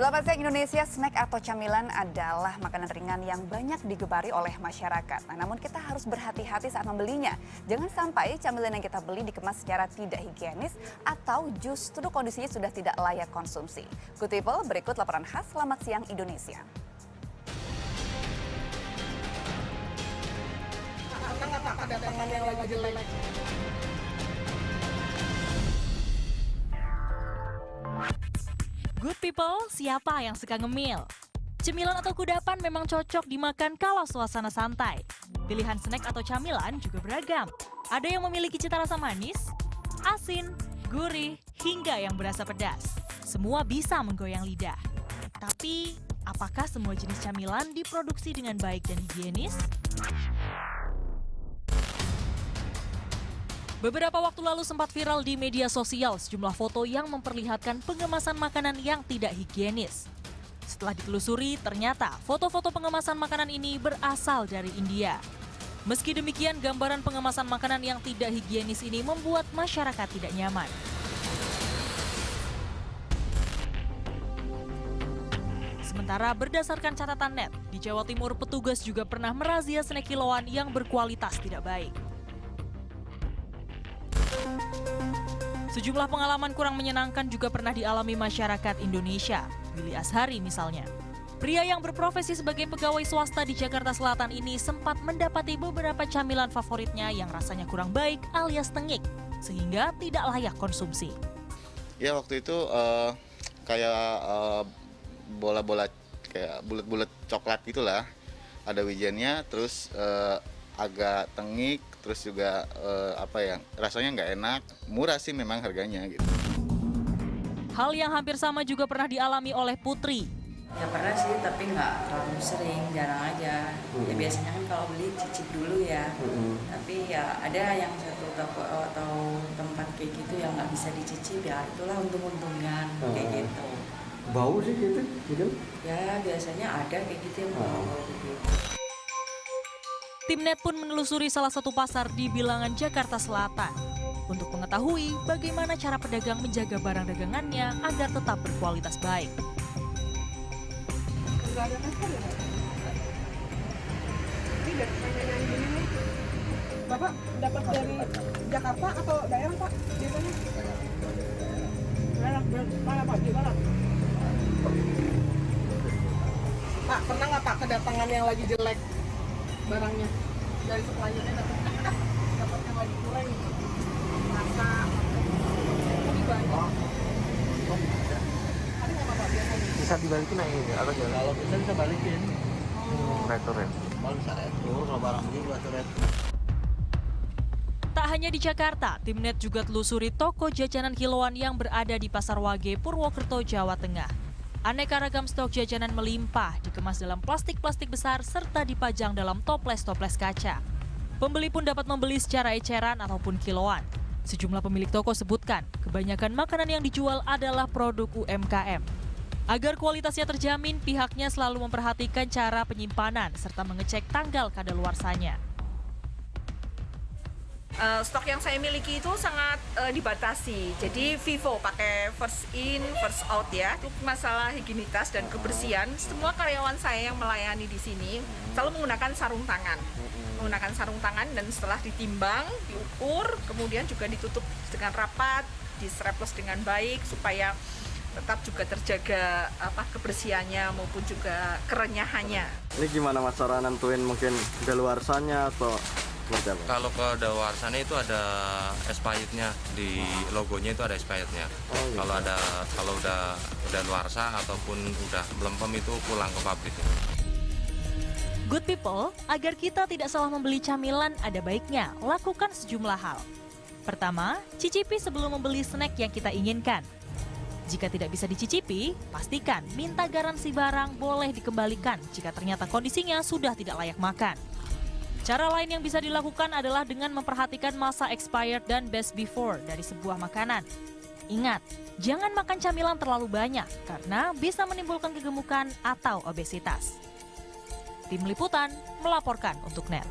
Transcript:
Selamat siang Indonesia, snack atau camilan adalah makanan ringan yang banyak digemari oleh masyarakat. Namun kita harus berhati-hati saat membelinya. Jangan sampai camilan yang kita beli dikemas secara tidak higienis atau justru kondisinya sudah tidak layak konsumsi. Good People, berikut laporan khas Selamat Siang Indonesia. Good people, siapa yang suka ngemil? Cemilan atau kudapan memang cocok dimakan kalau suasana santai. Pilihan snack atau camilan juga beragam. Ada yang memiliki cita rasa manis, asin, gurih, hingga yang berasa pedas. Semua bisa menggoyang lidah. Tapi, apakah semua jenis camilan diproduksi dengan baik dan higienis? Beberapa waktu lalu sempat viral di media sosial sejumlah foto yang memperlihatkan pengemasan makanan yang tidak higienis. Setelah ditelusuri, ternyata foto-foto pengemasan makanan ini berasal dari India. Meski demikian, gambaran pengemasan makanan yang tidak higienis ini membuat masyarakat tidak nyaman. Sementara berdasarkan catatan net, di Jawa Timur petugas juga pernah merazia snack kiloan yang berkualitas tidak baik. Sejumlah pengalaman kurang menyenangkan juga pernah dialami masyarakat Indonesia. Willy Ashari misalnya. Pria yang berprofesi sebagai pegawai swasta di Jakarta Selatan ini sempat mendapati beberapa camilan favoritnya yang rasanya kurang baik alias tengik, sehingga tidak layak konsumsi. Ya waktu itu kayak bola-bola kayak bulat-bulat coklat gitulah. Ada wijennya, terus agak tengik, terus juga rasanya nggak enak, murah sih memang harganya gitu. Hal yang hampir sama juga pernah dialami oleh Putri. Ya pernah sih, tapi nggak terlalu sering, jarang aja. Ya biasanya kan kalau beli cicip dulu ya. Tapi ya ada yang satu toko atau tempat kayak gitu yang nggak bisa dicicip, ya itulah untung-untungan kayak gitu. Bau sih gitu? Ya biasanya ada kayak gitu yang bau gitu. Tim Net pun menelusuri salah satu pasar di Bilangan, Jakarta Selatan untuk mengetahui bagaimana cara pedagang menjaga barang dagangannya agar tetap berkualitas baik. Bapak dapat dari Jakarta atau daerah Pak biasanya? Daerah mana Pak? Di mana? Pak, pernah nggak Pak kedatangan yang lagi jelek barangnya dari suppliernya dapat yang lagi kurang rasa lebih banyak? Ada nggak Bapak biasanya? Bisa dibalikin aja ya? Atau gimana? Kalau bisa balikin. Retur ya? Kalau bisa retur, kalau barang ini buat retur. Tak hanya di Jakarta, Tim Net juga telusuri toko jajanan kiloan yang berada di Pasar Wage, Purwokerto, Jawa Tengah. Aneka ragam stok jajanan melimpah, dikemas dalam plastik-plastik besar serta dipajang dalam toples-toples kaca. Pembeli pun dapat membeli secara eceran ataupun kiloan. Sejumlah pemilik toko sebutkan, kebanyakan makanan yang dijual adalah produk UMKM. Agar kualitasnya terjamin, pihaknya selalu memperhatikan cara penyimpanan serta mengecek tanggal kadaluarsanya. Stok yang saya miliki itu sangat dibatasi, jadi Vivo pakai first in, first out ya. Untuk masalah higienitas dan kebersihan, semua karyawan saya yang melayani di sini selalu menggunakan sarung tangan. Menggunakan sarung tangan dan setelah ditimbang, diukur, kemudian juga ditutup dengan rapat, distraples dengan baik supaya tetap juga terjaga kebersihannya maupun juga kerenyahannya. Ini gimana Mas cara nentuin mungkin daluarsanya atau seperti apa? Kalau kadaluarsanya itu ada expirednya, di logonya itu ada expirednya. Gitu. Kalau udah luarsa ataupun udah melempem itu pulang ke pabrik. Good people, agar kita tidak salah membeli camilan ada baiknya lakukan sejumlah hal. Pertama, cicipi sebelum membeli snack yang kita inginkan. Jika tidak bisa dicicipi, pastikan minta garansi barang boleh dikembalikan jika ternyata kondisinya sudah tidak layak makan. Cara lain yang bisa dilakukan adalah dengan memperhatikan masa expired dan best before dari sebuah makanan. Ingat, jangan makan camilan terlalu banyak karena bisa menimbulkan kegemukan atau obesitas. Tim Liputan melaporkan untuk NET.